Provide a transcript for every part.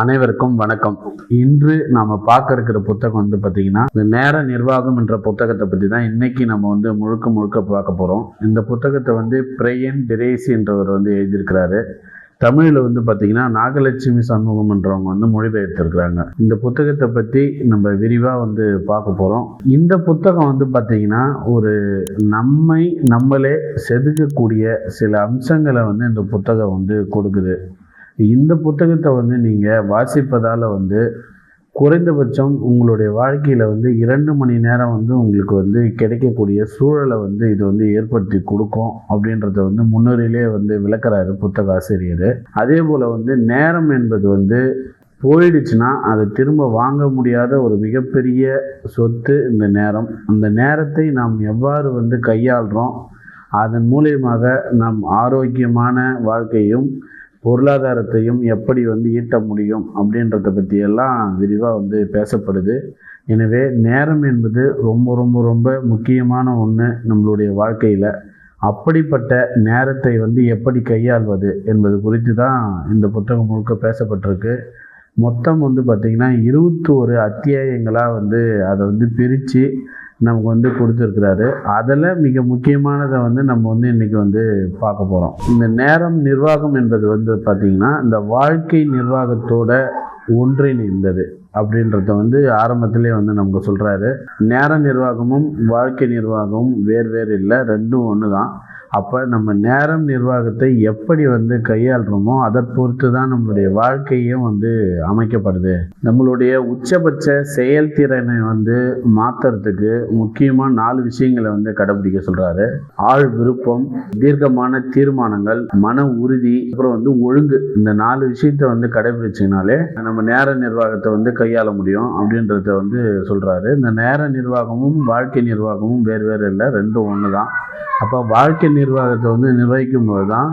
அனைவருக்கும் வணக்கம். இன்று நாம பார்க்க இருக்கிற புத்தகம் பார்த்தீங்கன்னா இந்த நேர நிர்வாகம் என்ற புத்தகத்தை பற்றி தான் இன்னைக்கு நம்ம முழுக்க பார்க்க போகிறோம். இந்த புத்தகத்தை பிரையன் டிரேசி என்றவர் எழுதியிருக்கிறாரு. தமிழில் பார்த்தீங்கன்னா நாகலட்சுமி சண்முகம் என்றவங்க மொழிபெயர்த்திருக்கிறாங்க. இந்த புத்தகத்தை பற்றி நம்ம விரிவாக பார்க்க போகிறோம். இந்த புத்தகம் பார்த்தீங்கன்னா ஒரு நம்மளே செதுக்கக்கூடிய சில அம்சங்களை இந்த புத்தகம் கொடுக்குது. இந்த புத்தகத்தை நீங்கள் வாசிப்பதால் குறைந்தபட்சம் உங்களுடைய வாழ்க்கையில் 2 மணி நேரம் உங்களுக்கு கிடைக்கக்கூடிய சூழலை இது ஏற்படுத்தி கொடுக்கும் அப்படின்றத முன்னுரையிலே விளக்குறாரு புத்தக ஆசிரியர். அதே போல் நேரம் என்பது போயிடுச்சுன்னா அதை திரும்ப வாங்க முடியாத ஒரு மிகப்பெரிய சொத்து இந்த நேரம். அந்த நேரத்தை நாம் எவ்வாறு கையாளுறோம், அதன் மூலியமாக நாம் ஆரோக்கியமான வாழ்க்கையும் பொருளாதாரத்தையும் எப்படி ஈட்ட முடியும் அப்படின்றத பற்றியெல்லாம் விரிவாக பேசப்படுது. எனவே நேரம் என்பது ரொம்ப ரொம்ப ரொம்ப முக்கியமான ஒன்று நம்மளுடைய வாழ்க்கையில். அப்படிப்பட்ட நேரத்தை எப்படி கையாள்வது என்பது குறித்து தான் இந்த புத்தகம் முழுக்க பேசப்பட்டிருக்கு. மொத்தம் பார்த்திங்கன்னா 21 அத்தியாயங்களாக அதை பிரித்து நமக்கு கொடுத்துருக்கிறாரு. அதில் மிக முக்கியமானதை நம்ம இன்றைக்கி பார்க்க போகிறோம். இந்த நேரம் நிர்வாகம் என்பது பார்த்திங்கன்னா இந்த வாழ்க்கை நிர்வாகத்தோட ஒன்றிணைந்தது அப்படின்றத ஆரம்பத்திலே நமக்கு சொல்கிறாரு. நேர நிர்வாகமும் வாழ்க்கை நிர்வாகமும் வேறு இல்லை, ரெண்டும் ஒன்று தான். அப்போ நம்ம நேரம் நிர்வாகத்தை எப்படி கையாளுறோமோ அதை பொறுத்து தான் நம்மளுடைய வாழ்க்கையும் அமைக்கப்படுது. நம்மளுடைய உச்சபட்ச செயல்திறனை மாற்றுறதுக்கு முக்கியமாக 4 விஷயங்களை கடைபிடிக்க சொல்கிறாரு. ஆழ் விருப்பம், தீர்க்கமான தீர்மானங்கள், மன உறுதி, அப்புறம் ஒழுங்கு. இந்த 4 விஷயத்தை கடைபிடிச்சிங்கனாலே நம்ம நேர நிர்வாகத்தை கையாள முடியும் அப்படின்றத சொல்கிறாரு. இந்த நேர நிர்வாகமும் வாழ்க்கை நிர்வாகமும் வேறு இல்லை, ரெண்டும் ஒன்று தான். அப்போ வாழ்க்கை நிர்வாகத்தை நிர்வகிக்கும் போது தான்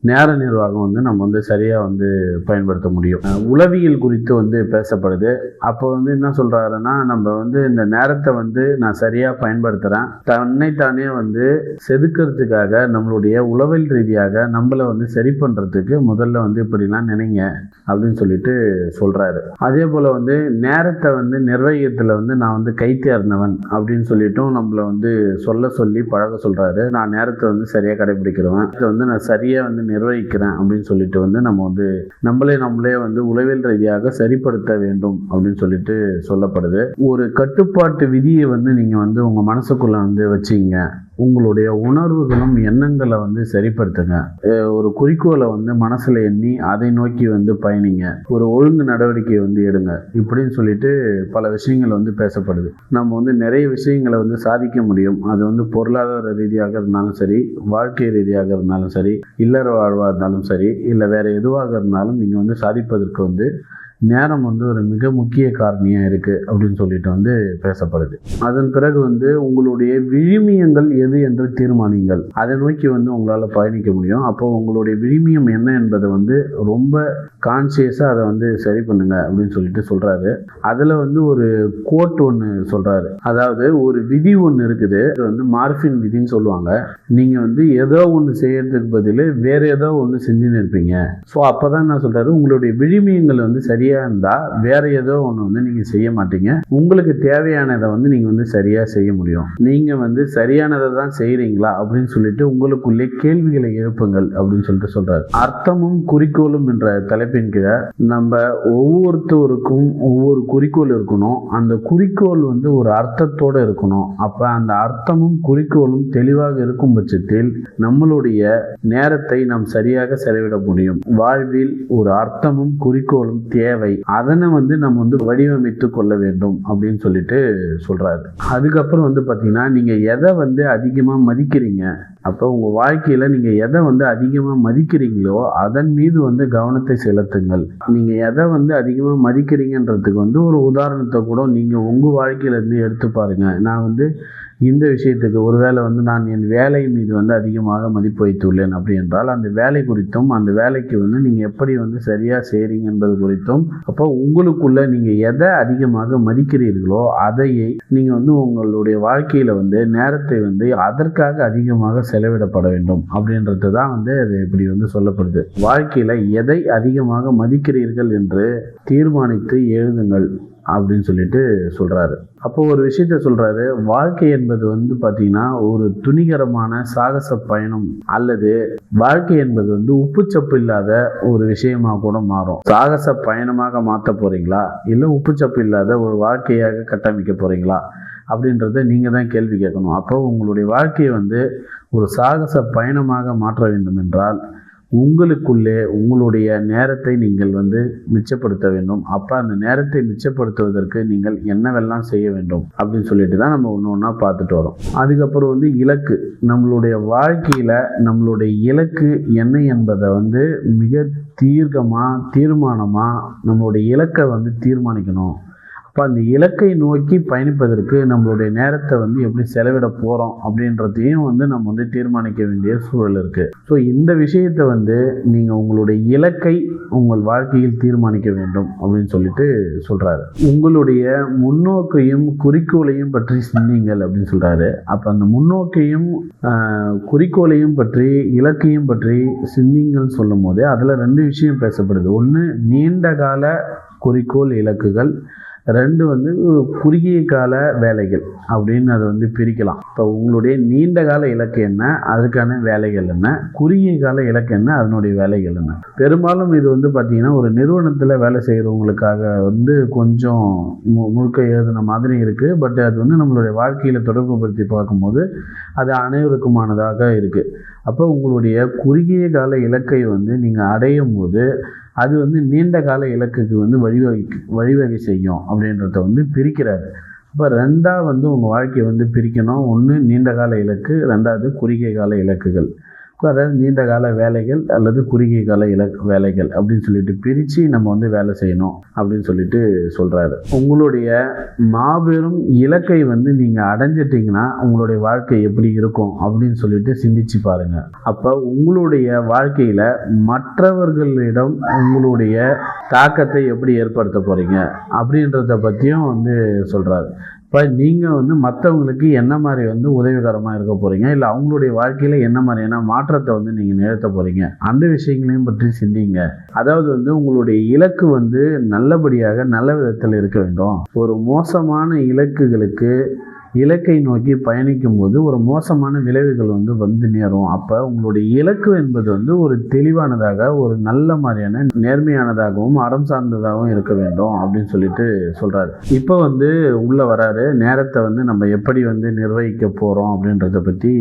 நேர நிர்வாகம் நம்ம சரியாக பயன்படுத்த முடியும். உளவியல் குறித்து பேசப்படுது. அப்போ என்ன சொல்கிறாருன்னா, நம்ம இந்த நேரத்தை நான் சரியாக பயன்படுத்துகிறேன், தன்னைத்தானே செதுக்கிறதுக்காக நம்மளுடைய உளவியல் ரீதியாக நம்மளை சரி பண்ணுறதுக்கு முதல்ல இப்படிலாம் நினைங்க அப்படின்னு சொல்லிட்டு சொல்கிறாரு. அதே போல் நேரத்தை நிர்வகித்தில் நான் கைத்தேர்ந்தவன் அப்படின்னு சொல்லிட்டும் நம்மளை சொல்லி பழக சொல்கிறாரு. நான் நேரத்தை சரியாக கடைபிடிக்கிறவன், இதை நான் சரியாக நிர்வகிக்கிறேன் அப்படின்னு சொல்லிட்டு நம்ம நம்மளே உளவியல் ரீதியாக சரிப்படுத்த வேண்டும் அப்படின்னு சொல்லிட்டு சொல்லப்படுது. ஒரு கட்டுப்பாட்டு விதியை நீங்க உங்க மனசுக்குள்ள வச்சிங்க. உங்களுடைய உணர்வுகளும் எண்ணங்களை சரிப்படுத்துங்க. ஒரு குறிக்கோளை மனசில் எண்ணி அதை நோக்கி பயணிங்க. ஒரு ஒழுங்கு நடவடிக்கை எடுங்க. இப்படின்னு சொல்லிட்டு பல விஷயங்கள் பேசப்படுது. நம்ம நிறைய விஷயங்களை சாதிக்க முடியும். அது பொருளாதார ரீதியாக இருந்தாலும் சரி, வாழ்க்கை ரீதியாக இருந்தாலும் சரி, இல்லற வாழ்வாக இருந்தாலும் சரி, இல்லை வேறு எதுவாக இருந்தாலும் நீங்கள் சாதிப்பதற்கு நேரம் ஒரு மிக முக்கிய காரணியாக இருக்குது அப்படின்னு சொல்லிட்டு பேசப்படுது. அதன் பிறகு உங்களுடைய விழுமியங்கள் எது என்று தீர்மானிங்கள். அதை நோக்கி உங்களால் பயணிக்க முடியும். அப்போ உங்களுடைய விழுமியம் என்ன என்பதை ரொம்ப கான்சியஸாக அதை சரி பண்ணுங்க அப்படின்னு சொல்லிட்டு சொல்கிறாரு. அதில் ஒரு கோட் ஒன்று சொல்கிறாரு. அதாவது ஒரு விதி ஒன்று இருக்குது, மார்ஃபின் விதின்னு சொல்லுவாங்க. நீங்கள் ஏதோ ஒன்று செய்யறதுக்கு பதில் வேறு ஏதோ ஒன்று செஞ்சுன்னு இருப்பீங்க. ஸோ அப்போ தான் என்ன சொல்கிறாரு, உங்களுடைய விழுமியங்கள் சரியாக இருந்தால் வேற ஏதோ ஒன்று நீங்கள் செய்ய மாட்டீங்க. உங்களுக்கு தேவையானதை நீங்கள் சரியாக செய்ய முடியும். நீங்கள் சரியானதை தான் செய்கிறீங்களா அப்படின்னு சொல்லிட்டு உங்களுக்குள்ளே கேள்விகளை எழுப்புங்கள் அப்படின்னு சொல்லிட்டு சொல்கிறார். அர்த்தமும் குறிக்கோளும் என்ற தலைப்பின் கீழே நம்ம ஒவ்வொருத்தருக்கும் ஒவ்வொரு குறிக்கோள் இருக்கணும். அந்த குறிக்கோள் ஒரு அர்த்தத்தோடு இருக்கணும். அப்போ அந்த அர்த்தமும் குறிக்கோளும் தெளிவாக இருக்கும் பட்சத்தில் நம்மளுடைய நேரத்தை நாம் சரியாக செலவிட முடியும். வாழ்வில் ஒரு அர்த்தமும் குறிக்கோளும் தேவை. அதனை நம்ம வடிவமைத்து கொள்ள வேண்டும் அப்படின்னு சொல்லிட்டு சொல்றாரு. அதுக்கப்புறம் பார்த்தீங்கன்னா நீங்க எதை அதிகமா மதிக்கிறீங்க. அப்போ உங்க வாழ்க்கையில நீங்க எதை அதிகமா மதிக்கிறீங்களோ அதன் மீது கவனத்தை செலுத்துங்கள். நீங்க எதை அதிகமா மதிக்கிறீங்கன்றதுக்கு ஒரு உதாரணத்தை கூட நீங்க உங்க வாழ்க்கையில இருந்து எடுத்து பாருங்க. நான் இந்த விஷயத்துக்கு ஒருவேளை வந்து நான் என் வேலை மீது வந்து அதிகமாக மதிப்பு வைத்துள்ளேன் அப்படி என்றால் அந்த வேலை குறித்தும் அந்த வேலைக்கு வந்து நீங்கள் எப்படி வந்து சரியாக செய்கிறீங்க என்பது குறித்தும், அப்போ உங்களுக்குள்ள நீங்கள் எதை அதிகமாக மதிக்கிறீர்களோ அதையே நீங்கள் வந்து உங்களுடைய வாழ்க்கையில் வந்து நேரத்தை வந்து அதற்காக அதிகமாக செலவிடப்பட வேண்டும் அப்படின்றது தான் வந்து அது இப்படி வந்து சொல்லப்படுது. வாழ்க்கையில் எதை அதிகமாக மதிக்கிறீர்கள் என்று தீர்மானித்து எழுதுங்கள் அப்படின்னு சொல்லிட்டு சொல்றாரு. அப்போ ஒரு விஷயத்த சொல்றாரு, வாழ்க்கை என்பது வந்து பார்த்தீங்கன்னா ஒரு துணிகரமான சாகச பயணம், அல்லது வாழ்க்கை என்பது வந்து உப்புச்சப்பு இல்லாத ஒரு விஷயமா கூட மாறும். சாகச பயணமாக மாற்ற போறீங்களா இல்லை உப்புச்சப்பு இல்லாத ஒரு வாழ்க்கையாக கட்டமைக்க போறீங்களா அப்படின்றத நீங்கள் தான் கேள்வி கேட்கணும். அப்போ உங்களுடைய வாழ்க்கையை வந்து ஒரு சாகச பயணமாக மாற்ற வேண்டும் என்றால் உங்களுக்குள்ளே உங்களுடைய நேரத்தை நீங்கள் வந்து மிச்சப்படுத்த வேண்டும். அப்போ அந்த நேரத்தை மிச்சப்படுத்துவதற்கு நீங்கள் என்னவெல்லாம் செய்ய வேண்டும் அப்படின்னு சொல்லிட்டு தான் நம்ம ஒன்று ஒன்றா பார்த்துட்டு வரோம். அதுக்கப்புறம் வந்து இலக்கு, நம்மளுடைய வாழ்க்கையில் நம்மளுடைய இலக்கு என்ன என்பதை வந்து மிக தீர்மானமாக நம்மளுடைய இலக்கை வந்து தீர்மானிக்கணும். அப்போ அந்த இலக்கை நோக்கி பயணிப்பதற்கு நம்மளுடைய நேரத்தை வந்து எப்படி செலவிட போகிறோம் அப்படின்றதையும் வந்து நம்ம வந்து தீர்மானிக்க வேண்டிய சூழல் இருக்குது. ஸோ இந்த விஷயத்தை வந்து நீங்கள் உங்களுடைய இலக்கை உங்கள் வாழ்க்கையில் தீர்மானிக்க வேண்டும் அப்படின்னு சொல்லிட்டு சொல்கிறாரு. உங்களுடைய முன்னோக்கையும் குறிக்கோளையும் பற்றி சிந்திங்கள் அப்படின்னு சொல்கிறாரு. அப்போ அந்த முன்னோக்கையும் குறிக்கோளையும் பற்றி இலக்கையும் பற்றி சிந்திங்கள் சொல்லும் போது அதில் 2 விஷயம் பேசப்படுது. ஒன்று நீண்ட கால குறிக்கோள் இலக்குகள், 2 வந்து குறுகிய கால வேலைகள் அப்படின்னு அதை வந்து பிரிக்கலாம். இப்போ உங்களுடைய நீண்ட கால இலக்கு என்ன, அதுக்கான வேலைகள் என்ன, குறுகிய கால இலக்கு என்ன, அதனுடைய வேலைகள் என்ன. பெரும்பாலும் இது வந்து பார்த்திங்கன்னா ஒரு நிறுவனத்தில் வேலை செய்கிறவங்களுக்காக வந்து கொஞ்சம் முழுக்க எழுதின மாதிரி இருக்குது. பட் அது வந்து நம்மளுடைய வாழ்க்கையில் தொடர்பு படுத்தி பார்க்கும்போது அது அனைவருக்குமானதாக இருக்குது. அப்போ உங்களுடைய குறுகிய கால இலக்கை வந்து நீங்கள் அடையும் போது அது வந்து நீண்ட கால இலக்குக்கு வந்து வழிவகை செய்யும் அப்படின்றத வந்து பிரிக்கிறாரு. இப்போ 2ஆ வந்து உங்கள் வாழ்க்கையை வந்து பிரிக்கணும். 1 நீண்ட கால இலக்கு, 2வது குறுகிய கால இலக்குகள். அதாவது நீண்ட கால வேலைகள் அல்லது குறுகிய கால வேலைகள் அப்படின்னு சொல்லிட்டு பிரித்து நம்ம வந்து வேலை செய்யணும் அப்படின்னு சொல்லிட்டு சொல்கிறாரு. உங்களுடைய மாபெரும் இலக்கை வந்து நீங்கள் அடைஞ்சிட்டிங்கன்னா உங்களுடைய வாழ்க்கை எப்படி இருக்கும் அப்படின்னு சொல்லிட்டு சிந்திச்சு பாருங்கள். அப்போ உங்களுடைய வாழ்க்கையில் மற்றவர்களிடம் உங்களுடைய தாக்கத்தை எப்படி ஏற்படுத்த போகிறீங்க அப்படின்றத பற்றியும் வந்து சொல்கிறாரு. இப்போ நீங்கள் வந்து மற்றவங்களுக்கு என்ன மாதிரி வந்து உதவிகரமாக இருக்க போகிறீங்க, இல்லை அவங்களுடைய வாழ்க்கையில் என்ன மாதிரியான மாற்றத்தை வந்து நீங்கள் நிகழ்த்த போகிறீங்க, அந்த விஷயங்களையும் பற்றி சிந்திங்க. அதாவது வந்து உங்களுடைய இலக்கு வந்து நல்லபடியாக நல்ல விதத்தில் இருக்க வேண்டும். ஒரு மோசமான இலக்கை நோக்கி பயணிக்கும் போது ஒரு மோசமான விளைவுகள் வந்து நேரும். அப்போ உங்களுடைய இலக்கு என்பது வந்து ஒரு தெளிவானதாக, ஒரு நல்ல மாதிரியான நேர்மையானதாகவும் அறம் சார்ந்ததாகவும் இருக்க வேண்டும் அப்படின்னு சொல்லிட்டு சொல்கிறாரு. இப்போ வந்து உள்ளே வராரு, நேரத்தை வந்து நம்ம எப்படி வந்து நிர்வகிக்க போகிறோம் அப்படின்றத பற்றி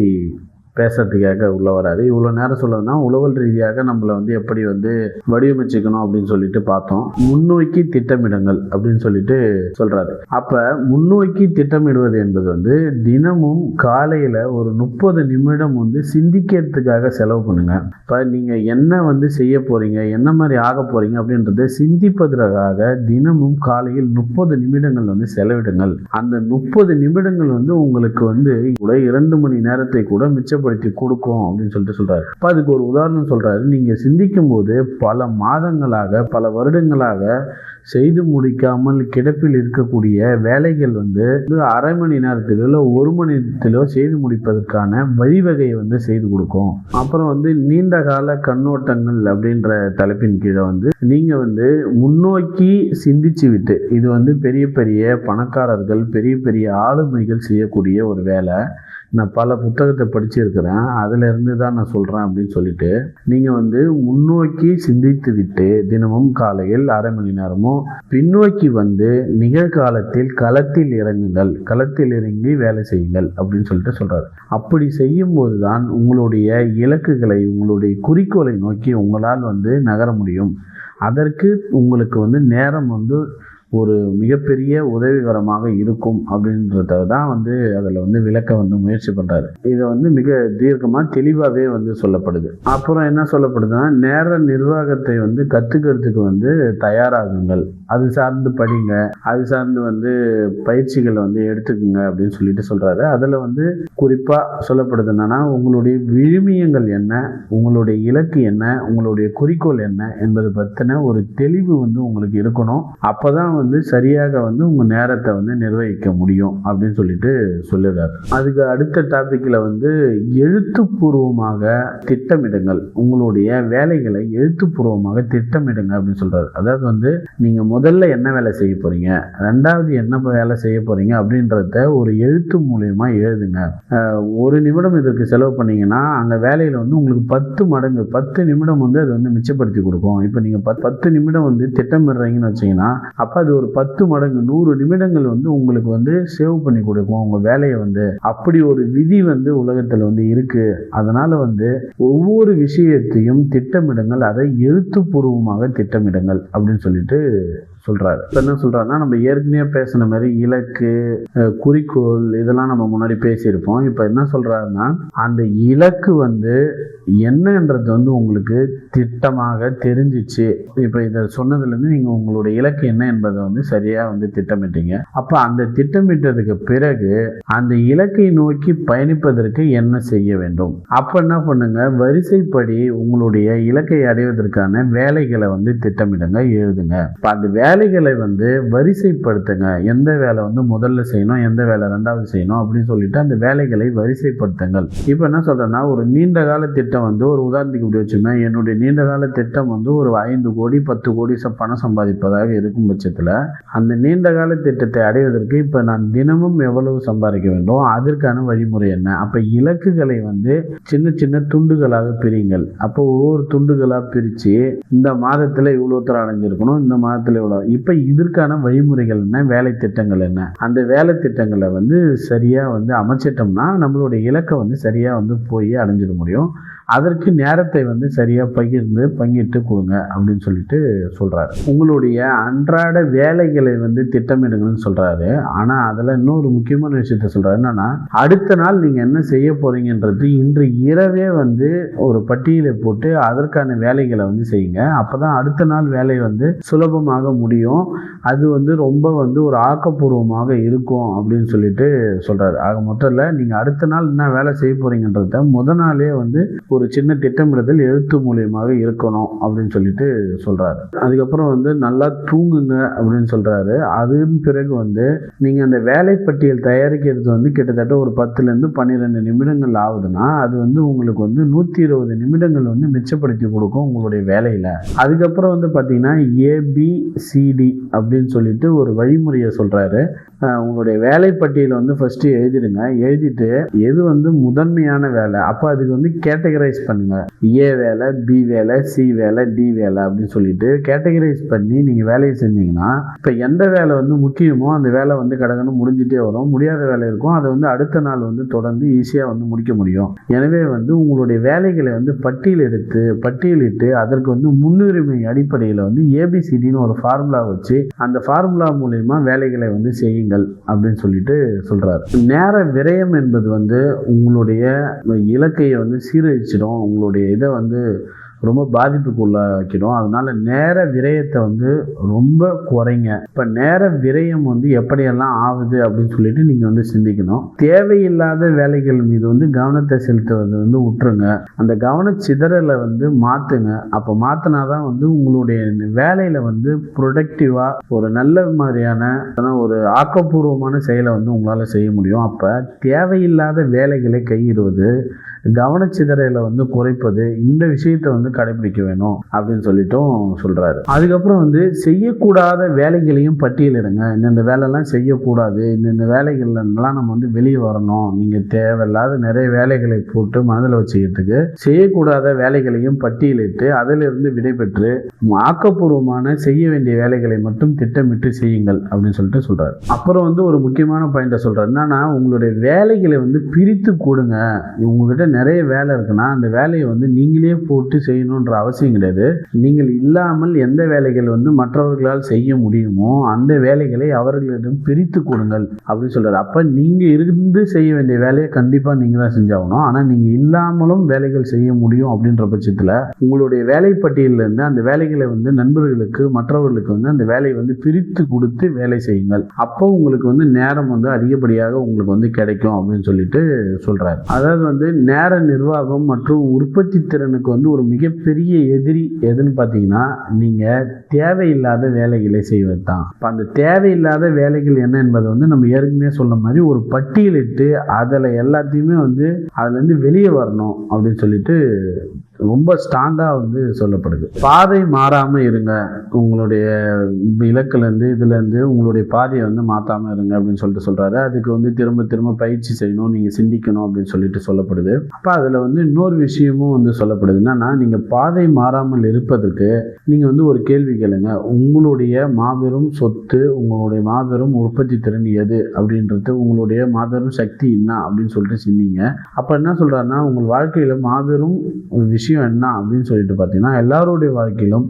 பேசுறதுக்காக உள்ள வராது. இவ்வளோ நேரம் சொல்லணும்னா உளவல் ரீதியாக நம்மளை வந்து எப்படி வந்து வடிவமைச்சுக்கணும் அப்படின்னு சொல்லிட்டு பார்த்தோம். முன்னோக்கி திட்டமிடுங்கள் அப்படின்னு சொல்லிட்டு சொல்றாரு. அப்ப முன்னோக்கி திட்டமிடுவது என்பது வந்து தினமும் காலையில ஒரு 30 நிமிடம் வந்து சிந்திக்கிறதுக்காக செலவு பண்ணுங்க. இப்ப நீங்க என்ன வந்து செய்ய போறீங்க, என்ன மாதிரி ஆக போறீங்க அப்படின்றத சிந்திப்பதற்காக தினமும் காலையில் 30 நிமிடங்கள் வந்து செலவிடுங்கள். அந்த 30 நிமிடங்கள் வந்து உங்களுக்கு வந்து கூட 2 மணி நேரத்தை கூட மிச்சப்படுத்தி கொடுக்கும் அப்படின்னு சொல்லிட்டு சொல்றாரு. அப்ப அதுக்கு ஒரு உதாரணம் சொல்றாரு. நீங்க சிந்திக்கும் போது பல மாதங்களாக பல வருடங்களாக செய்து முடிக்காமல் கிடப்பில் இருக்கக்கூடிய வேலைகள் வந்து அரை மணி நேரத்திலோ இல்லை 1 மணி நேரத்திலோ செய்து முடிப்பதற்கான வழிவகையை வந்து செய்து கொடுக்கும். அப்புறம் வந்து நீண்ட கால கண்ணோட்டங்கள் அப்படின்ற தலைப்பின் கீழே வந்து நீங்க வந்து முன்னோக்கி சிந்திச்சு விட்டு, இது வந்து பெரிய பெரிய பணக்காரர்கள் பெரிய பெரிய ஆளுமைகள் செய்யக்கூடிய ஒரு வேலை. நான் பல புத்தகத்தை படிச்சிருக்கிறேன், அதுல இருந்து தான் நான் சொல்றேன் அப்படின்னு சொல்லிட்டு நீங்க வந்து முன்னோக்கி சிந்தித்து விட்டு தினமும் காலையில் அரை மணி நேரமும் பின்னோக்கி வந்து நிகழ்காலத்தில் களத்தில் இறங்குங்கள், களத்தில் இறங்கி வேலை செய்யுங்கள் அப்படின்னு சொல்லிட்டு சொல்றாரு. அப்படி செய்யும் போதுதான் உங்களுடைய இலக்குகளை, உங்களுடைய குறிக்கோளை நோக்கி உங்களால் வந்து நகர முடியும். அதற்கு உங்களுக்கு வந்து நேரம் வந்து ஒரு மிகப்பெரிய உதவிகரமாக இருக்கும் அப்படின்றத தான் வந்து அதில் வந்து விளக்க வந்து முயற்சி பண்ணுறாரு. இதை வந்து மிக தீர்க்கமாக தெளிவாகவே வந்து சொல்லப்படுது. அப்புறம் என்ன சொல்லப்படுதுன்னா, நேர நிர்வாகத்தை வந்து கற்றுக்கிறதுக்கு வந்து தயாராகுங்கள் அது சார்ந்து படிங்க, அது சார்ந்து வந்து பயிற்சிகளை வந்து எடுத்துக்குங்க அப்படின்னு சொல்லிட்டு சொல்றாரு. அதுல வந்து குறிப்பா சொல்லப்படுது என்னன்னா, உங்களுடைய விழுமியங்கள் என்ன, உங்களுடைய இலக்கு என்ன, உங்களுடைய குறிக்கோள் என்ன என்பது பத்தின ஒரு தெளிவு வந்து உங்களுக்கு இருக்கணும். அப்பதான் வந்து சரியாக வந்து உங்க நேரத்தை வந்து நிர்வகிக்க முடியும் அப்படின்னு சொல்லிட்டு சொல்லுறாரு. அதுக்கு அடுத்த டாபிக்ல வந்து எழுத்துப்பூர்வமாக திட்டமிடுங்கள், உங்களுடைய வேலைகளை எழுத்துப்பூர்வமாக திட்டமிடுங்க அப்படின்னு சொல்றாரு. அதாவது வந்து நீங்க முதல்ல என்ன வேலை செய்ய போறீங்க, ரெண்டாவது என்ன வேலை செய்ய போறீங்க அப்படின்றத ஒரு எழுத்து மூலியமா எழுதுங்க. ஒரு நிமிடம் இதற்கு செலவு பண்ணீங்கன்னா அந்த வேலையில வந்து உங்களுக்கு 10 மடங்கு 10 நிமிடம் வந்து அது வந்து மிச்சப்படுத்தி கொடுக்கும். இப்போ நீங்க 10 நிமிடம் வந்து திட்டமிடுறீங்கன்னு வச்சீங்கன்னா அப்ப அது ஒரு 10 மடங்கு 100 நிமிடங்கள் வந்து உங்களுக்கு வந்து சேவ் பண்ணி கொடுக்கும் உங்க வேலையை வந்து. அப்படி ஒரு விதி வந்து உலகத்துல வந்து இருக்கு. அதனால வந்து ஒவ்வொரு விஷயத்தையும் திட்டமிடுங்கள், அதை எழுத்துப்பூர்வமாக திட்டமிடுங்கள் அப்படின்னு சொல்லிட்டு சொல்றாரு. என்ன சொல்றாருன்னா, நம்ம ஏற்கனவே பேசின மாதிரி இலக்கு, குறிக்கோள் இதெல்லாம் நம்ம முன்னாடி பேசியிருப்போம். இப்ப என்ன சொல்றாருன்னா, அந்த இலக்கு வந்து என்னன்றது வந்து உங்களுக்கு திட்டமாக தெரிஞ்சிச்சு. இப்ப இதை சொன்னதுல இருந்து நீங்க உங்களுடைய இலக்கு என்ன என்பதை வந்து சரியா வந்து திட்டமிட்டீங்க. அப்ப அந்த திட்டமிட்டதுக்கு பிறகு அந்த இலக்கை நோக்கி பயணிப்பதற்கு என்ன செய்ய வேண்டும், அப்ப என்ன பண்ணுங்க, வரிசைப்படி உங்களுடைய இலக்கை அடைவதற்கான வேலைகளை வந்து திட்டமிடுங்க, எழுதுங்க. அந்த வேலைகளை வந்து வரிசைப்படுத்துங்க. எந்த வேலை வந்து முதல்ல செய்யணும், எந்த வேலை ரெண்டாவது செய்யணும் அப்படின்னு சொல்லிட்டு அந்த வேலைகளை வரிசைப்படுத்துங்கள். இப்போ என்ன சொல்றேன்னா, ஒரு நீண்ட கால திட்டம் வந்து ஒரு உதாரணத்துக்கு இப்படி வச்சுமே, என்னுடைய நீண்ட கால திட்டம் வந்து ஒரு 5 கோடி 10 கோடி பணம் சம்பாதிப்பதாக இருக்கும் பட்சத்தில் அந்த நீண்ட கால திட்டத்தை அடைவதற்கு இப்போ நான் தினமும் எவ்வளவு சம்பாதிக்க வேண்டும், அதற்கான வழிமுறை என்ன. அப்போ இலக்குகளை வந்து சின்ன சின்ன துண்டுகளாக பிரிங்கள். அப்போ ஒவ்வொரு துண்டுகளாக பிரித்து இந்த மாதத்தில் இவ்வளோ தூரம் அடைஞ்சிருக்கணும், இந்த மாதத்தில் இவ்வளோ. இப்போ இதற்கான வழிமுறைகள் என்ன, வேலை திட்டங்கள் என்ன, அந்த வேலை திட்டங்களை வந்து சரியாக வந்து அமைச்சிட்டோம்னா நம்மளுடைய இலக்கை வந்து சரியாக வந்து போய் அடைஞ்சிட முடியும். அதற்கு நேரத்தை வந்து சரியாக பங்கிட்டு கொடுங்க அப்படின்னு சொல்லிட்டு சொல்கிறாரு. உங்களுடைய அன்றாட வேலைகளை வந்து திட்டமிடுங்கன்னு சொல்கிறாரு. ஆனால் அதில் இன்னொரு முக்கியமான விஷயத்த சொல்கிறாரு. என்னன்னா, அடுத்த நாள் நீங்கள் என்ன செய்ய போகிறீங்கன்றது இன்று இரவே வந்து ஒரு பட்டியலை போட்டு அதற்கான வேலைகளை வந்து செய்யுங்க. அப்போ தான் அடுத்த நாள் வேலை வந்து சுலபமாக முடியும். அது வந்து ரொம்ப வந்து ஒரு ஆக்கப்பூர்வமாக இருக்கும் அப்படின்னு சொல்லிட்டு சொல்கிறாரு. ஆக மொத்தத்தில் நீங்கள் அடுத்த நாள் என்ன வேலை செய்ய போகிறீங்கன்றத முதல் நாளே வந்து ஒரு சின்ன திட்டமிடுதல் எழுத்து மூலியமாக இருக்கணும் அப்படின்னு சொல்லிட்டு சொல்றாரு. அதுக்கப்புறம் வந்து நல்லா தூங்குங்க அப்படின்னு சொல்றாரு. அதன் பிறகு வந்து நீங்க அந்த வேலை பட்டியல் தயாரிக்கிறது வந்து கிட்டத்தட்ட ஒரு 10லேருந்து 12 நிமிடங்கள் ஆகுதுன்னா அது வந்து உங்களுக்கு வந்து 120 நிமிடங்கள் வந்து மிச்சப்படுத்தி கொடுக்கும் உங்களுடைய வேலையில. அதுக்கப்புறம் வந்து பாத்தீங்கன்னா ABCD அப்படின்னு சொல்லிட்டு ஒரு வழிமுறையை சொல்றாரு. உங்களுடைய வேலை பட்டியலை வந்து ஃபர்ஸ்ட் எழுதிடுங்க. எழுதிட்டு எது வந்து முதன்மையான வேலை, அப்போ அதுக்கு வந்து கேட்டகரைஸ் பண்ணுங்க. ஏ வேலை, பி வேலை, சி வேலை, டி வேலை அப்படின்னு சொல்லிட்டு கேட்டகரைஸ் பண்ணி நீங்க வேலையை செஞ்சீங்கன்னா இப்போ எந்த வேலை வந்து முக்கியமோ அந்த வேலை வந்து கடகன்னு முடிஞ்சிட்டே வரும். முடியாத வேலை இருக்கும், அதை வந்து அடுத்த நாள் வந்து தொடர்ந்து ஈஸியாக வந்து முடிக்க முடியும். எனவே வந்து உங்களுடைய வேலைகளை வந்து பட்டியலிட்டு அதற்கு வந்து முன்னுரிமை அடிப்படையில் வந்து ABCDன்னு ஒரு ஃபார்முலா வச்சு அந்த ஃபார்முலா மூலயமா வேலைகளை வந்து செய்யுங்க அப்படின்னு சொல்லிட்டு சொல்றாரு. நேர விரயம் என்பது வந்து உங்களுடைய இலக்கையை வந்து சீரழிச்சிடும், உங்களுடைய இதை வந்து ரொம்ப பாதிப்புக்கு உள்ளாக்கிடும். அதனால நேர விரயத்தை வந்து ரொம்ப குறைங்க. இப்போ நேர விரயம் வந்து எப்படியெல்லாம் ஆகுது அப்படின்னு சொல்லிட்டு நீங்கள் வந்து சிந்திக்கணும். தேவையில்லாத வேலைகள் மீது வந்து கவனத்தை செலுத்துவது வந்து விட்டுருங்க. அந்த கவன சிதறலை வந்து மாற்றுங்க. அப்போ மாற்றினாதான் வந்து உங்களுடைய வேலையில் வந்து ப்ரொடக்டிவாக ஒரு நல்ல மாதிரியான ஒரு ஆக்கப்பூர்வமான செயலை வந்து உங்களால் செய்ய முடியும். அப்போ தேவையில்லாத வேலைகளை கையிடுவது, கவனச்சிதறலை வந்து குறைப்பது, இந்த விஷயத்தை வந்து கடைபிடிக்க வேணும் அப்படின்னு சொல்லிட்டும் சொல்றாரு. அதுக்கப்புறம் வந்து செய்யக்கூடாத வேலைகளையும் பட்டியலிடுங்க. இந்த வேலையெல்லாம் செய்யக்கூடாது, இந்த வேலைகள்லாம் நம்ம வந்து வெளியே வரணும். நீங்க தேவையில்லாத நிறைய வேலைகளை போட்டு மனதில் வச்சுக்கிறதுக்கு செய்யக்கூடாத வேலைகளையும் பட்டியலிட்டு அதிலிருந்து விடைபெற்று ஆக்கப்பூர்வமான செய்ய வேண்டிய வேலைகளை மட்டும் திட்டமிட்டு செய்யுங்கள் அப்படின்னு சொல்லிட்டு சொல்றாரு. அப்புறம் வந்து ஒரு முக்கியமான பாயிண்ட சொல்றாரு. என்னன்னா, உங்களுடைய வேலைகளை வந்து பிரித்து கொடுங்க. உங்ககிட்ட நிறைய வேலை இருக்குன்னா அந்த வேலையை வந்து நீங்களே போட்டு செய்யணுன்ற அவசியம் கிடையாது. நீங்கள் இல்லாமல் எந்த வேலைகள் வந்து மற்றவர்களால் செய்ய முடியுமோ அந்த வேலைகளை அவர்களிடம் பிரித்து கொடுங்கள் அப்படின்னு சொல்றாரு. அப்ப நீங்க இருந்து செய்ய வேண்டிய வேலையை கண்டிப்பா நீங்க தான் செஞ்சாகணும். ஆனா நீங்க இல்லாமலும் வேலைகள் செய்ய முடியும் அப்படின்ற பட்சத்துல உங்களுடைய வேலை பட்டியலில் இருந்து அந்த வேலைகளை வந்து நண்பர்களுக்கு மற்றவர்களுக்கு வந்து அந்த வேலையை வந்து பிரித்து கொடுத்து வேலை செய்யுங்கள். அப்போ உங்களுக்கு வந்து நேரம் வந்து அதிகப்படியாக உங்களுக்கு வந்து கிடைக்கும் அப்படின்னு சொல்லிட்டு சொல்றாரு. அதாவது வந்து நேர நிர்வாகம் மற்றும் உற்பத்தி திறனுக்கு வந்து ஒரு மிகப்பெரிய எதிரி எதுன்னு பார்த்தீங்கன்னா நீங்க தேவையில்லாத வேலைகளை செய்வது தான். அந்த தேவையில்லாத வேலைகள் என்ன என்பதை வந்து நம்ம ஏற்கனவே சொன்ன மாதிரி ஒரு பட்டியலிட்டு அதில் எல்லாத்தையுமே வந்து அதுலேருந்து வெளியே வரணும் அப்படின்னு சொல்லிட்டு ரொம்ப ஸ்ட்ராங்காக வந்து சொல்லப்படுது. பாதை மாறாமல் இருங்க, உங்களுடைய இலக்குலேருந்து இதுலேருந்து உங்களுடைய பாதையை வந்து மாற்றாமல் இருங்க அப்படின்னு சொல்லிட்டு சொல்கிறாரு. அதுக்கு வந்து திரும்ப திரும்ப பயிற்சி செய்யணும், நீங்கள் சிந்திக்கணும் அப்படின்னு சொல்லிட்டு சொல்லப்படுது. அப்போ அதில் வந்து இன்னொரு விஷயமும் வந்து சொல்லப்படுது. என்னன்னா நீங்கள் பாதை மாறாமல் இருப்பதற்கு நீங்கள் வந்து ஒரு கேள்வி கேளுங்க. உங்களுடைய மாபெரும் சொத்து, உங்களுடைய மாபெரும் உற்பத்தி திறன் எது அப்படின்றது, உங்களுடைய மாபெரும் சக்தி என்ன அப்படின்னு சொல்லிட்டு சிந்திங்க. அப்போ என்ன சொல்கிறாருன்னா உங்கள் வாழ்க்கையில் மாபெரும் விஷயம் என்ன அப்படின்னு சொல்லிட்டு பார்த்தீங்கன்னா எல்லாருடைய வாழ்க்கையிலும்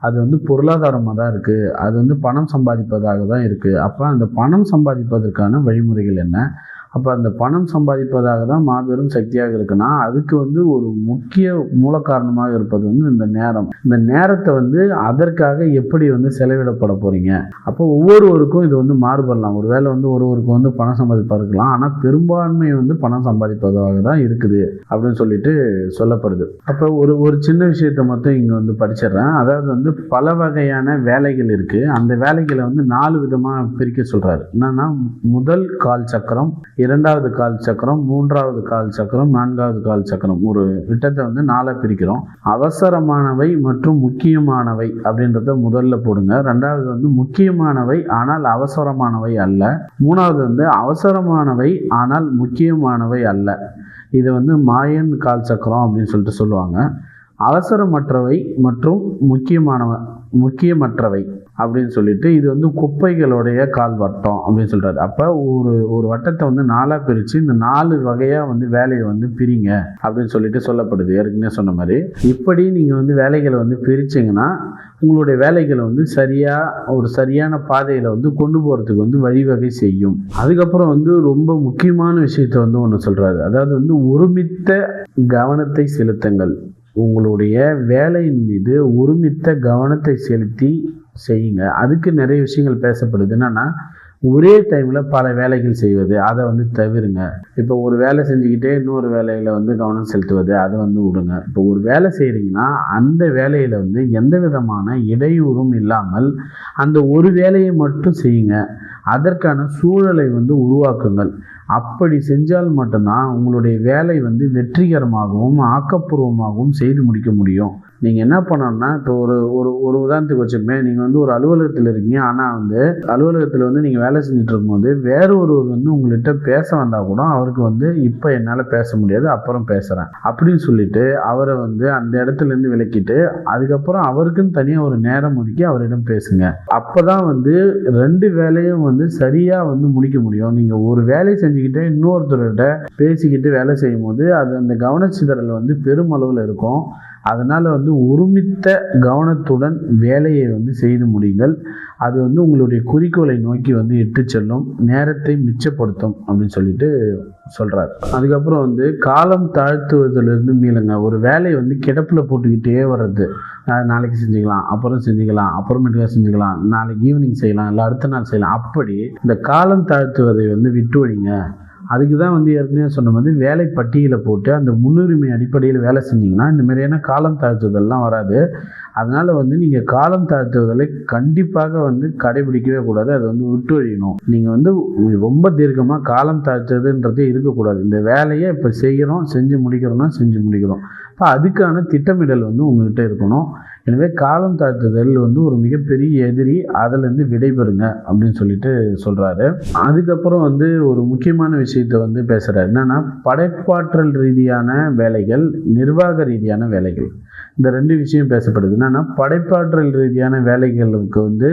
அது வந்து பொருளாதாரமாக தான் இருக்குது, அது வந்து பணம் சம்பாதிப்பதாக தான் இருக்குது. அப்போ அந்த பணம் சம்பாதிப்பதற்கான வழிமுறைகள் என்ன? அப்போ அந்த பணம் சம்பாதிப்பதாக தான் மாபெரும் சக்தியாக இருக்குன்னா அதுக்கு வந்து ஒரு முக்கிய மூல காரணமாக இருப்பது வந்து இந்த நேரம். இந்த நேரத்தை வந்து அதற்காக எப்படி வந்து செலவிடப்பட போகிறீங்க. அப்போ ஒவ்வொருவருக்கும் இது வந்து மாறுபடலாம். ஒருவேளை வந்து ஒருவருக்கு வந்து பணம் சம்பாதிப்பாக இருக்கலாம், ஆனால் பெரும்பான்மை வந்து பணம் சம்பாதிப்பதாக தான் இருக்குது அப்படின்னு சொல்லிட்டு சொல்லப்படுது. அப்போ ஒரு சின்ன விஷயத்தை மட்டும் இங்கே வந்து படிச்சிடுறேன். அதாவது வந்து பல வகையான வேலைகள் இருக்குது. அந்த வேலைகளை வந்து 4 விதமாக பிரிக்க சொல்கிறாரு. என்னன்னா முதல் கால் சக்கரம், இரண்டாவது கால் சக்கரம், மூன்றாவது கால் சக்கரம், நான்காவது கால் சக்கரம். ஒரு விட்டத்தை வந்து 4 பிரிக்கிறோம். அவசரமானவை மற்றும் முக்கியமானவை அப்படின்றத முதல்ல போடுங்க. ரெண்டாவது வந்து முக்கியமானவை ஆனால் அவசரமானவை அல்ல. மூணாவது வந்து அவசரமானவை ஆனால் முக்கியமானவை அல்ல. இதை வந்து மாயன் கால் சக்கரம் அப்படின்னு சொல்லிட்டு சொல்லுவாங்க. அவசரமற்றவை மற்றும் முக்கியமற்றவை அப்படின்னு சொல்லிட்டு இது வந்து குப்பைகளுடைய கால் வட்டம் அப்படின்னு சொல்றாரு. அப்போ ஒரு வட்டத்தை வந்து 4 பிரித்து இந்த 4 வகையாக வந்து வேலையை வந்து பிரிங்க அப்படின்னு சொல்லிட்டு சொல்லப்படுது. ஏற்கனவே சொன்ன மாதிரி இப்படி நீங்கள் வந்து வேலைகளை வந்து பிரிச்சிங்கன்னா உங்களுடைய வேலைகளை வந்து சரியான பாதையில் வந்து கொண்டு போகிறதுக்கு வந்து வழிவகை செய்யும். அதுக்கப்புறம் வந்து ரொம்ப முக்கியமான விஷயத்தை வந்து ஒன்று சொல்கிறாரு. அதாவது வந்து ஒருமித்த கவனத்தை செலுத்துங்கள். உங்களுடைய வேலையின் மீது ஒருமித்த கவனத்தை செலுத்தி செய்யுங்க. அதுக்கு நிறைய விஷயங்கள் பேசப்படுது. என்னன்னா ஒரே டைமில் பல வேலைகள் செய்வது, அதை வந்து தவிருங்க. இப்போ ஒரு வேலை செஞ்சுக்கிட்டே இன்னொரு வேலையில் வந்து கவனம் செலுத்துவது, அதை வந்து விடுங்க. இப்போ ஒரு வேலை செய்கிறீங்கன்னா அந்த வேலையில் வந்து எந்த விதமான இடையூறும் இல்லாமல் அந்த ஒரு வேலையை மட்டும் செய்யுங்க. அதற்கான சூழலை வந்து உருவாக்குங்கள். அப்படி செஞ்சால் மட்டும்தான் உங்களுடைய வேலை வந்து வெற்றிகரமாகவும் ஆக்கப்பூர்வமாகவும் செய்து முடிக்க முடியும். நீங்கள் என்ன பண்ணணும்னா இப்போ ஒரு உதாரணத்துக்கு வச்சுப்பே, நீங்கள் வந்து ஒரு அலுவலகத்தில் இருக்கீங்க. ஆனால் வந்து அலுவலகத்தில் வந்து நீங்கள் வேலை செஞ்சுட்டு இருக்கும்போது வேற ஒருவர் வந்து உங்கள்கிட்ட பேச வந்தால் கூட அவருக்கு வந்து இப்போ என்னால் பேச முடியாது, அப்புறம் பேசுகிறேன் அப்படின்னு சொல்லிட்டு அவரை வந்து அந்த இடத்துலேருந்து விலக்கிட்டு அதுக்கப்புறம் அவருக்குன்னு தனியாக ஒரு நேரம் ஒதுக்கி அவரிடம் பேசுங்க. அப்போ தான் வந்து 2 வேலையும் வந்து சரியாக வந்து முடிக்க முடியும். நீங்கள் ஒரு வேலை செஞ்சுக்கிட்டே இன்னொருத்தர்கிட்ட பேசிக்கிட்டு வேலை செய்யும் போது அது அந்த கவனச்சிதறல் வந்து பெருமளவில் இருக்கும். அதனால் வந்து ஒருமித்த கவனத்துடன் வேலையை வந்து செய்து முடியுங்கள். அது வந்து உங்களுடைய குறிக்கோளை நோக்கி வந்து இட்டு செல்லும், நேரத்தை மிச்சப்படுத்தும் அப்படின்னு சொல்லிட்டு சொல்கிறார். அதுக்கப்புறம் வந்து காலம் தாழ்த்துவதிலிருந்து மீளுங்க. ஒரு வேலையை வந்து கிடப்பில் போட்டுக்கிட்டே வர்றது, நாளைக்கு செஞ்சுக்கலாம், அப்புறம் செஞ்சுக்கலாம், அப்புறமேட்டுக்கா செஞ்சுக்கலாம், நாளைக்கு ஈவினிங் செய்யலாம், இல்லை அடுத்த நாள் செய்யலாம், அப்படி இந்த காலம் தாழ்த்துவதை வந்து விட்டு ஒழிங்க. அதுக்கு தான் வந்து ஏற்கனவே சொன்ன மாதிரி வேலை பட்டியலை போட்டு அந்த முன்னுரிமை அடிப்படையில் வேலை செஞ்சிங்கன்னா இந்த மாதிரியான காலம் தாழ்த்துதல்லாம் வராது. அதனால் வந்து நீங்கள் காலம் தாழ்த்துவதை கண்டிப்பாக வந்து கடைபிடிக்கவே கூடாது. அதை வந்து விட்டு ஒழியணும். நீங்கள் வந்து ரொம்ப தீர்க்கமாக காலம் தாழ்த்துறதுன்றதே இருக்கக்கூடாது. இந்த வேலையை இப்போ செய்கிறோம், செஞ்சு முடிக்கிறோம்னா செஞ்சு முடிக்கிறோம். இப்போ அதுக்கான திட்டமிடல் வந்து உங்ககிட்ட இருக்கணும். எனவே காலம் தாழ்த்துதல் வந்து ஒரு மிகப்பெரிய எதிரி, அதிலேருந்து விடைபெறுங்க அப்படின்னு சொல்லிட்டு சொல்கிறாரு. அதுக்கப்புறம் வந்து ஒரு முக்கியமான விஷயத்த வந்து பேசுகிறார். என்னென்னா, படைப்பாற்றல் ரீதியான வேலைகள், நிர்வாக ரீதியான வேலைகள், இந்த 2 விஷயம் பேசப்படுது. என்னென்னா, படைப்பாற்றல் ரீதியான வேலைகளுக்கு வந்து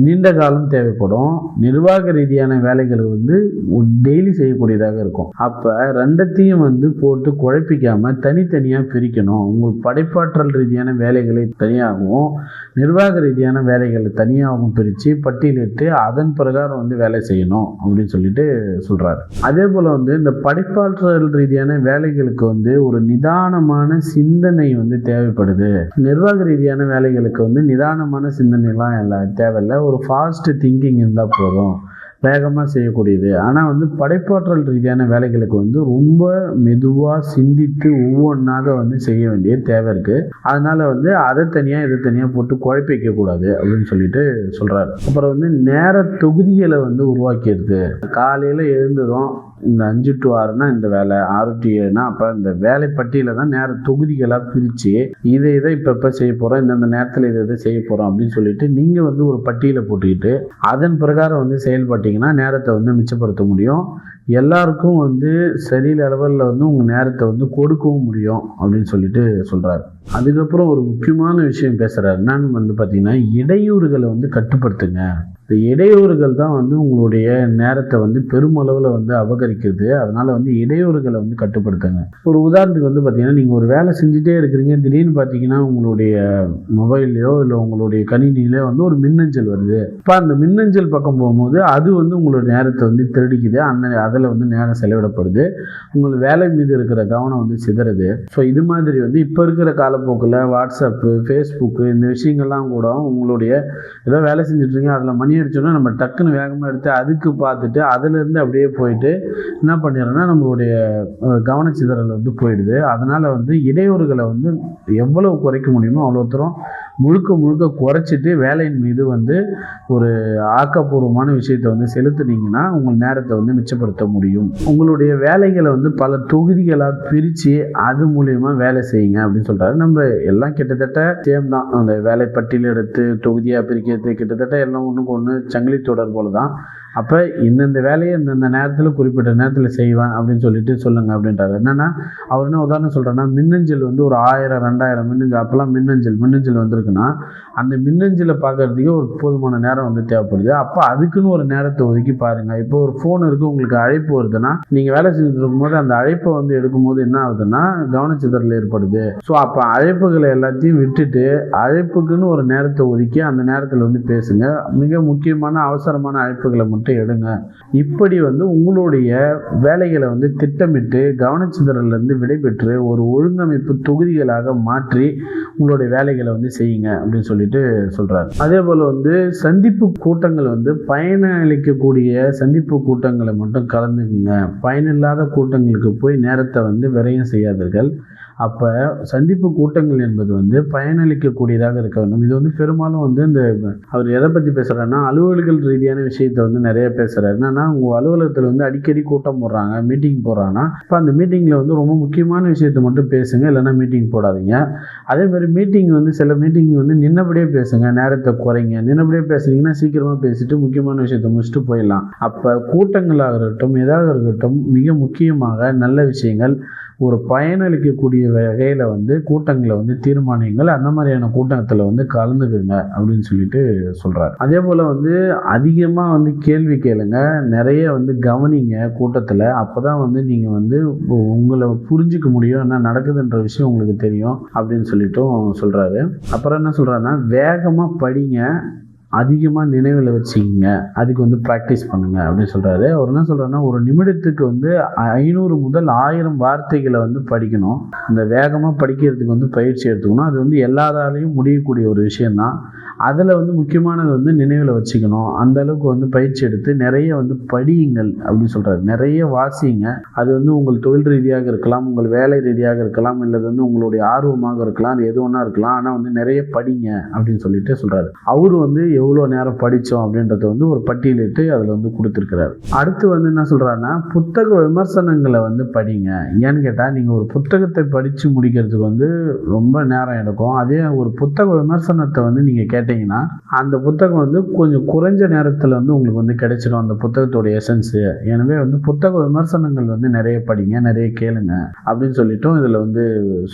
நீண்ட காலம் தேவைப்படும், நிர்வாக ரீதியான வேலைகள் வந்து டெய்லி செய்யக்கூடியதாக இருக்கும். அப்போ 2த்தையும் வந்து போட்டு குழப்பிக்காமல் தனித்தனியாக பிரிக்கணும். உங்கள் படைப்பாற்றல் ரீதியான வேலைகளை தனியாகவும் நிர்வாக ரீதியான வேலைகளை தனியாகவும் பிரித்து பட்டியலிட்டு அதன் பிரகாரம் வந்து வேலை செய்யணும் அப்படின்னு சொல்லிட்டு சொல்கிறாரு. அதே போல் வந்து இந்த படைப்பாற்றல் ரீதியான வேலைகளுக்கு வந்து ஒரு நிதானமான சிந்தனை வந்து தேவைப்படுது. நிர்வாக ரீதியான வேலைகளுக்கு வந்து நிதானமான சிந்தனைலாம் தேவையில்லை, ஒரு ஃபாஸ்ட் திங்கிங் இருந்தால் போதும், வேகமாக செய்யக்கூடியது. ஆனால் வந்து படைப்பாற்றல் ரீதியான வேலைகளுக்கு வந்து ரொம்ப மெதுவாக சிந்தித்து ஒவ்வொன்றாக வந்து செய்ய வேண்டிய தேவை இருக்குது. அதனால் வந்து அதை தனியாக இதை தனியாக போட்டு குழப்பிக்கக்கூடாது அப்படின்னு சொல்லிட்டு சொல்கிறாரு. அப்புறம் வந்து நேர தொகுதிகளை வந்து உருவாக்கியிருக்கு. காலையில் எழுந்ததும் இந்த 5 to 6னா இந்த வேலை, 6 to 7னா அப்போ இந்த வேலை பட்டியலை தான் நேர தொகுதிகளாக பிரித்து இதை இப்போ செய்ய போகிறோம், இந்தந்த நேரத்தில் இதை செய்ய போகிறோம் அப்படின்னு சொல்லிட்டு நீங்கள் வந்து ஒரு பட்டியலை போட்டுக்கிட்டு அதன் பிரகாரம் வந்து செயல்பட்டீங்கன்னா நேரத்தை வந்து மிச்சப்படுத்த முடியும். எல்லாருக்கும் வந்து சரியில்லை அளவில் வந்து உங்கள் நேரத்தை வந்து கொடுக்கவும் முடியும் அப்படின்னு சொல்லிட்டு சொல்கிறாரு. அதுக்கப்புறம் ஒரு முக்கியமான விஷயம் பேசுகிறாரு. என்னன்னு வந்து பார்த்திங்கன்னா, இடையூறுகளை வந்து கட்டுப்படுத்துங்க. இந்த இடையூறுகள் தான் வந்து உங்களுடைய நேரத்தை வந்து பெருமளவில் வந்து அபகரிக்கிறது. அதனால் வந்து இடையூறுகளை வந்து கட்டுப்படுத்துங்க. ஒரு உதாரணத்துக்கு வந்து பார்த்திங்கன்னா, நீங்கள் ஒரு வேலை செஞ்சுட்டே இருக்கிறீங்க, திடீர்னு பார்த்தீங்கன்னா உங்களுடைய மொபைல்லையோ இல்லை உங்களுடைய கணினியிலையோ வந்து ஒரு மின்னஞ்சல் வருது. இப்போ அந்த மின்னஞ்சல் பக்கம் போகும்போது அது வந்து உங்களுடைய நேரத்தை வந்து திருடிக்குது. அதில் வந்து நேரம் செலவிடப்படுது. உங்கள் வேலை மீது இருக்கிற கவனம் வந்து சிதறுது. ஸோ இது மாதிரி வந்து இப்போ இருக்கிற காலப்போக்கில் வாட்ஸ்அப்பு, ஃபேஸ்புக்கு, இந்த விஷயங்கள்லாம் கூட உங்களுடைய ஏதோ வேலை செஞ்சுட்ருக்கீங்க, அதில் மணி அடிச்சோன்னா நம்ம டக்குன்னு வேகமாக எடுத்து அதுக்கு பார்த்துட்டு அதிலேருந்து அப்படியே போயிட்டு என்ன பண்ணிடுறோன்னா நம்மளுடைய கவனச்சிதறல் வந்து போயிடுது. அதனால் வந்து இடையூறுகளை வந்து எவ்வளவு குறைக்க முடியுமோ அவ்வளோ தூரம் முழுக்க குறைச்சிட்டு வேலையின் மீது வந்து ஒரு ஆக்கப்பூர்வமான விஷயத்தை வந்து செலுத்துனீங்கன்னா உங்கள் நேரத்தை வந்து மிச்சப்படுத்த முடியும். உங்களுடைய வேலைகளை வந்து பல தொகுதிகளாக பிரித்து அது மூலியமாக வேலை செய்யுங்க அப்படின்னு சொல்கிறாரு. நம்ம எல்லாம் கிட்டத்தட்ட சேம் தான். அந்த வேலை பட்டியல் எடுத்து தொகுதியாக பிரிக்கிறது கிட்டத்தட்ட எல்லாம் ஒன்றுக்கு ஒன்று சங்கிலி தொடர் போல தான். அப்போ இந்தந்த வேலையை இந்தந்த நேரத்தில் குறிப்பிட்ட நேரத்தில் செய்வேன் அப்படின்னு சொல்லிட்டு சொல்லுங்கள் அப்படின்றாரு. என்னென்னா, அவர் என்ன உதாரணம் சொல்கிறேன்னா, மின்னஞ்சல் வந்து ஒரு 1000 2000 மின்னஞ்சல், அப்போல்லாம் மின்னஞ்சல் வந்திருக்குன்னா அந்த மின்னஞ்சலை பார்க்கறதுக்கே ஒரு போதுமான நேரம் வந்து தேவைப்படுது. அப்போ அதுக்குன்னு ஒரு நேரத்தை ஒதுக்கி பாருங்கள். இப்போ ஒரு ஃபோன் இருக்குது, உங்களுக்கு அழைப்பு வருதுன்னா நீங்கள் வேலை செஞ்சுட்டு இருக்கும்போது அந்த அழைப்பை வந்து எடுக்கும்போது என்ன ஆகுதுன்னா கவனச்சிதறல் ஏற்படுது. ஸோ அப்போ அழைப்புகளை எல்லாத்தையும் விட்டுட்டு அழைப்புக்குன்னு ஒரு நேரத்தை ஒதுக்கி அந்த நேரத்தில் வந்து பேசுங்க. மிக முக்கியமான அவசரமான அழைப்புகளை மட்டும் எடுங்க. இப்படி வந்து உங்களுடைய வேலைகளை வந்து திட்டமிட்டு கவனச்சிதறலிருந்து விடைபெற்று ஒரு ஒழுங்கமைப்பு தொகுதிகளாக மாற்றி உங்களுடைய வேலைகளை வந்து செய்யுங்க அப்படின்னு சொல்லிட்டு சொல்றாரு. அதே போல வந்து சந்திப்பு கூட்டங்கள் வந்து பயனளிக்கக்கூடிய சந்திப்பு கூட்டங்களை மட்டும் கலந்துக்குங்க. பயனில்லாத கூட்டங்களுக்கு போய் நேரத்தை வந்து விரயம் செய்யாதீர்கள். அப்போ சந்திப்பு கூட்டங்கள் என்பது வந்து பயனளிக்கக்கூடியதாக இருக்க வேண்டும். இது வந்து பெரும்பாலும் வந்து இந்த அவர் எதை பற்றி பேசுகிறாருன்னா, அலுவல்கள் ரீதியான விஷயத்தை வந்து நிறைய பேசுகிறாரு. என்னன்னா, உங்கள் அலுவலகத்தில் வந்து அடிக்கடி கூட்டம் போடுறாங்க, மீட்டிங் போடுறாங்கன்னா இப்போ அந்த மீட்டிங்கில் வந்து ரொம்ப முக்கியமான விஷயத்தை மட்டும் பேசுங்க, இல்லைன்னா மீட்டிங் போடாதீங்க. அதே மாதிரி மீட்டிங் வந்து சில மீட்டிங் வந்து நின்னபடியே பேசுங்க, நேரத்தை குறைங்க. நின்னபடியே பேசுனீங்கன்னா சீக்கிரமாக பேசிட்டு முக்கியமான விஷயத்தை முடிச்சுட்டு போயிடலாம். அப்போ கூட்டங்களாக இருக்கட்டும் எதாக இருக்கட்டும் மிக முக்கியமாக நல்ல விஷயங்கள் ஒரு பயனளிக்கக்கூடிய வகையில் வந்து கூட்டங்களை வந்து தீர்மானிங்கள். அந்த மாதிரியான கூட்டத்தில் வந்து கலந்துக்குங்க அப்படின்னு சொல்லிட்டு சொல்கிறார். அதே போல் வந்து அதிகமாக வந்து கேள்வி கேளுங்க, நிறைய வந்து கவனிங்க கூட்டத்தில். அப்போ தான் வந்து நீங்கள் வந்து உங்களை புரிஞ்சிக்க முடியும், என்ன நடக்குதுன்ற விஷயம் உங்களுக்கு தெரியும் அப்படின்னு சொல்லிட்டும் சொல்கிறாரு. அப்புறம் என்ன சொல்கிறாருன்னா, வேகமாக படிங்க, அதிகமாக நினைவில் வச்சுக்கிங்க, அதுக்கு வந்து ப்ராக்டிஸ் பண்ணுங்க அப்படின்னு சொல்கிறாரு. அவர் என்ன சொல்கிறாருன்னா, ஒரு நிமிடத்துக்கு வந்து 500 முதல் 1000 வார்த்தைகளை வந்து படிக்கணும். அந்த வேகமாக படிக்கிறதுக்கு வந்து பயிற்சி எடுத்துக்கணும். அது வந்து எல்லாராலையும் முடியக்கூடிய ஒரு விஷயந்தான். அதில் வந்து முக்கியமானது வந்து நினைவில் வச்சுக்கணும். அந்த அளவுக்கு வந்து பயிற்சி எடுத்து நிறைய வந்து படியுங்கள் அப்படின்னு சொல்கிறாரு. நிறைய வாசிங்க. அது வந்து உங்கள் தொழில் ரீதியாக இருக்கலாம், உங்கள் வேலை ரீதியாக இருக்கலாம், இல்லை வந்து உங்களுடைய ஆர்வமாக இருக்கலாம், அது எது ஒன்றா இருக்கலாம். ஆனால் வந்து நிறைய படிங்க அப்படின்னு சொல்லிட்டு சொல்கிறாரு. அவர் வந்து எவ்வளோ நேரம் படித்தோம் அப்படின்றத வந்து ஒரு பட்டியலிட்டு அதில் வந்து கொடுத்துருக்கிறாரு. அடுத்து வந்து என்ன சொல்கிறாருன்னா, புத்தக விமர்சனங்களை வந்து படிங்க. ஏன்னு கேட்டால் நீங்கள் ஒரு புத்தகத்தை படித்து முடிக்கிறதுக்கு வந்து ரொம்ப நேரம் எடுக்கும். அதே ஒரு புத்தக விமர்சனத்தை வந்து நீங்கள் கேட்டிங்கன்னா அந்த புத்தகம் வந்து கொஞ்சம் குறைஞ்ச நேரத்தில் வந்து உங்களுக்கு வந்து கிடைச்சிடும் அந்த புத்தகத்தோட எசன்ஸு. எனவே வந்து புத்தக விமர்சனங்கள் வந்து நிறைய படிங்க, நிறைய கேளுங்க அப்படின்னு சொல்லிட்டும் இதில் வந்து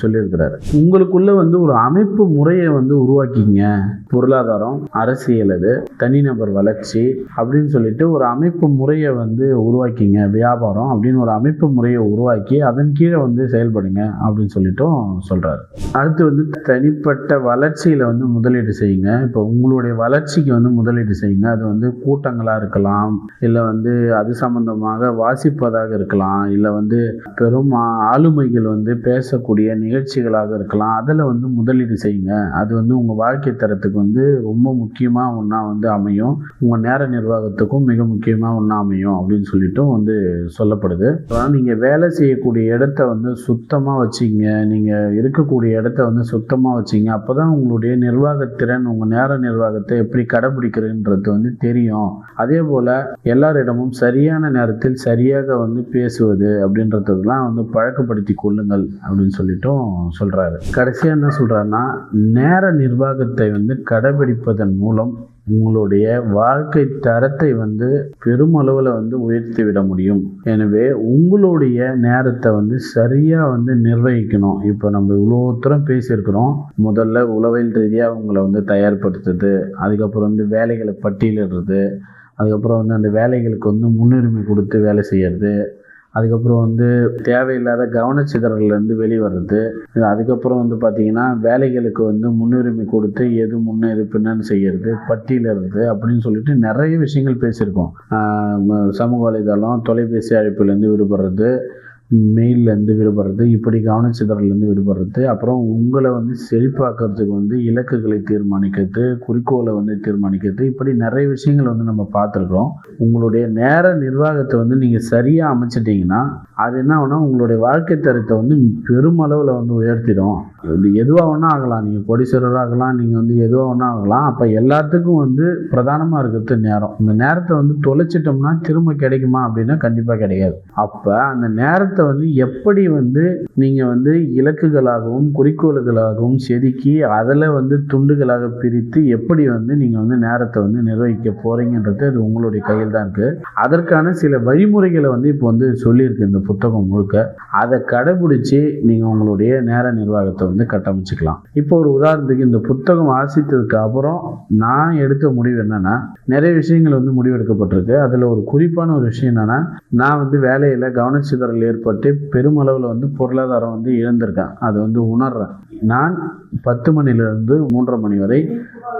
சொல்லியிருக்கிறாரு. உங்களுக்குள்ள வந்து ஒரு அமைப்பு முறையை வந்து உருவாக்கிங்க. பொருளாதாரம், அரசியல், அது தனிநபர் வளர்ச்சி அப்படின்னு சொல்லிட்டு ஒரு அமைப்பு முறையை வந்து உருவாக்கிங்க. வியாபாரம் அப்படின்னு ஒரு அமைப்பு முறையை உருவாக்கி அதன் கீழே வந்து செயல்படுங்க அப்படின்னு சொல்லிட்டும் சொல்றாரு. அடுத்து வந்து தனிப்பட்ட வளர்ச்சியில வந்து முதலீடு செய்யுங்க. இப்போ உங்களுடைய வளர்ச்சிக்கு வந்து முதலீடு செய்யுங்க. அது வந்து கூட்டங்களா இருக்கலாம், இல்லை வந்து அது சம்பந்தமாக வாசிப்பதாக இருக்கலாம், இல்லை வந்து பெரும் ஆளுமைகள் வந்து பேசக்கூடிய நிகழ்ச்சிகளாக இருக்கலாம். அதில் வந்து முதலீடு செய்யுங்க. அது வந்து உங்கள் வாழ்க்கை தரத்துக்கு வந்து ரொம்ப முக்கியமாக ஒன்றா வந்து அமையும். உங்கள் நேர நிர்வாகத்துக்கும் மிக முக்கியமாக ஒன்றா அமையும் அப்படின்னு சொல்லிட்டும் வந்து சொல்லப்படுது. நீங்கள் வேலை செய்யக்கூடிய இடத்த வந்து சுத்தமாக வச்சுங்க. நீங்கள் இருக்கக்கூடிய இடத்த வந்து சுத்தமாக வச்சுங்க. அப்போ தான் உங்களுடைய நிர்வாகத்திறன், உங்கள் நேர நிர்வாகத்தை எப்படி கடைபிடிக்கிறதுன்றது வந்து தெரியும். அதே போல் எல்லாரிடமும் சரியான நேரத்தில் சரியாக வந்து பேசுவது அப்படின்றதுலாம் வந்து பழக்கப்படுத்தி கொள்ளுங்கள் அப்படின்னு சொல்லிட்டும் சொல்கிறாரு. கடைசியாக என்ன சொல்கிறாருன்னா, நேர நிர்வாகத்தை வந்து கடைபிடிப்பதன் மூலம் உங்களுடைய வாழ்க்கை தரத்தை வந்து பெருமளவில் வந்து உயர்த்தி விட முடியும். எனவே உங்களுடைய நேரத்தை வந்து சரியாக வந்து நிர்வகிக்கணும். இப்போ நம்ம இவ்வளோ தூரம் பேசியிருக்கிறோம். முதல்ல உளவியல் ரீதியாக உங்களை வந்து தயார்படுத்துறது, அதுக்கப்புறம் வந்து வேலைகளை பட்டியலிடுறது, அதுக்கப்புறம் வந்து அந்த வேலைகளுக்கு வந்து முன்னுரிமை கொடுத்து வேலை செய்கிறது, அதுக்கப்புறம் வந்து தேவையில்லாத கவனச்சிதறல்லேருந்து வெளிவர்றது, அதுக்கப்புறம் வந்து பார்த்திங்கன்னா வேலைகளுக்கு வந்து முன்னுரிமை கொடுத்து எது முன்னே எது பின்னன்னு செய்கிறது, பட்டியலிடுறது அப்படின்னு சொல்லிட்டு நிறைய விஷயங்கள் பேசியிருக்கோம். சமூக வலைதளம், தொலைபேசி அழைப்புலேருந்து விடுபடுறது, மெயிலேருந்து விடுபடுறது, இப்படி கவனச்சிதறலேருந்து விடுபடுறது, அப்புறம் உங்களை வந்து செழிப்பாக்கிறதுக்கு வந்து இலக்குகளை தீர்மானிக்கிறது, குறிக்கோளை வந்து தீர்மானிக்கிறது, இப்படி நிறைய விஷயங்கள் வந்து நம்ம பார்த்துருக்கோம். உங்களுடைய நேர நிர்வாகத்தை வந்து நீங்கள் சரியாக அமைச்சிட்டிங்கன்னா அது என்ன ஆகுனா உங்களுடைய வாழ்க்கை தரத்தை வந்து பெருமளவில் வந்து உயர்த்திடும். இது எதுவாக ஒன்றா ஆகலாம், நீங்கள் கோடீஸ்வரராக ஆகலாம், நீங்கள் வந்து எதுவாக ஒன்றா ஆகலாம். அப்போ எல்லாத்துக்கும் வந்து பிரதானமாக இருக்கிறது நேரம். இந்த நேரத்தை வந்து தொலைச்சிட்டோம்னா திரும்ப கிடைக்குமா அப்படின்னா கண்டிப்பாக கிடைக்காது. அப்போ அந்த நேரத்தை வந்து எப்படி வந்து நீங்கள் வந்து இலக்குகளாகவும் குறிக்கோள்களாகவும் செதுக்கி அதில் வந்து துண்டுகளாக பிரித்து எப்படி வந்து நீங்கள் வந்து நேரத்தை வந்து நிர்வகிக்க போகிறீங்கன்றது அது உங்களுடைய கையில் தான் இருக்குது. அதற்கான சில வழிமுறைகளை வந்து இப்போ வந்து சொல்லியிருக்கு இந்த புத்தகம் முழுக்க. அதை கடைபிடிச்சி நீங்கள் உங்களுடைய நேர நிர்வாகத்தை வந்து கட்டமைச்சுக்கலாம். இப்போ ஒரு உதாரணத்துக்கு இந்த புத்தகம் வாசித்ததுக்கு அப்புறம் நான் எடுத்த முடிவு என்னன்னா, நிறைய விஷயங்கள் வந்து முடிவெடுக்கப்பட்டிருக்கு. அதில் ஒரு குறிப்பான ஒரு விஷயம் என்னன்னா, நான் வந்து வேலையில் கவனச்சிதறல் ஏற்பட்டு பெருமளவில் வந்து பொருளாதாரம் வந்து இழந்திருக்கேன். அதை வந்து உணர்றேன். நான் 10 மணிலிருந்து 3:30 மணி வரை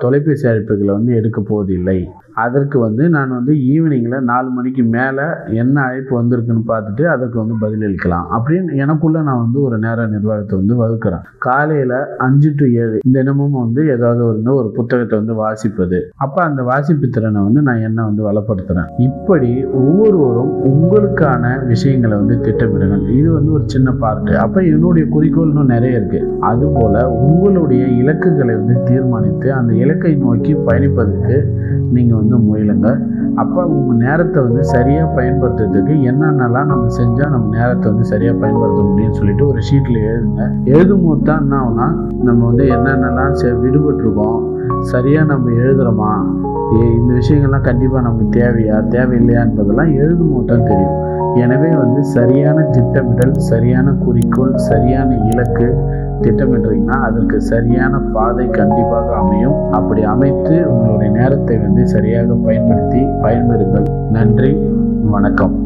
தொலைபேசி அழைப்புகளை வந்து எடுக்க போவதில்லை. அதற்கு வந்து நான் வந்து ஈவினிங்கில் 4 மணிக்கு மேலே என்ன அழைப்பு வந்திருக்குன்னு பார்த்துட்டு அதற்கு வந்து பதிலளிக்கலாம் அப்படின்னு எனக்குள்ளே நான் வந்து ஒரு நேர நிர்வாகத்தை வந்து வகுக்கிறேன். காலையில் 5 to 7 தினமும் வந்து ஏதாவது ஒரு புத்தகத்தை வந்து வாசிப்பது. அப்போ அந்த வாசிப்பு திறனை வந்து நான் என்ன வந்து வளப்படுத்துகிறேன். இப்படி ஒவ்வொருவரும் உங்களுக்கான விஷயங்களை வந்து திட்டமிடுங்கள். இது வந்து ஒரு சின்ன பார்ட்டு. அப்போ என்னுடைய குறிக்கோள் இன்னும் நிறைய இருக்குது. அதுபோல் உங்களுடைய இலக்குகளை வந்து தீர்மானித்து அந்த இலக்கை நோக்கி பயணிப்பதற்கு நீங்கள் வந்து முயலுங்க. அப்போ உங்கள் நேரத்தை வந்து சரியாக பயன்படுத்துறதுக்கு என்னென்னலாம் நம்ம செஞ்சால் நம்ம நேரத்தை வந்து சரியாக பயன்படுத்த முடியும்னு சொல்லிட்டு ஒரு ஷீட்டில் எழுதுங்க. எழுதும்போது தான் என்ன ஆகுனா நம்ம வந்து என்னென்னலாம் விடுபட்டிருக்கோம், சரியாக நம்ம எழுதுகிறோமா, இந்த விஷயங்கள்லாம் கண்டிப்பாக நமக்கு தேவையில்லையா என்பதெல்லாம் எழுதும்போது தான் தெரியும். எனவே வந்து சரியான திட்டமிடல், சரியான குறிக்கோள், சரியான இலக்கு திட்டமிடுறீங்கன்னா அதற்கு சரியான பாதை கண்டிப்பாக அமையும். அப்படி அமைத்து உங்களுடைய நேரத்தை வந்து சரியாக பயன்படுத்தி பயன்பெறுங்கள். நன்றி, வணக்கம்.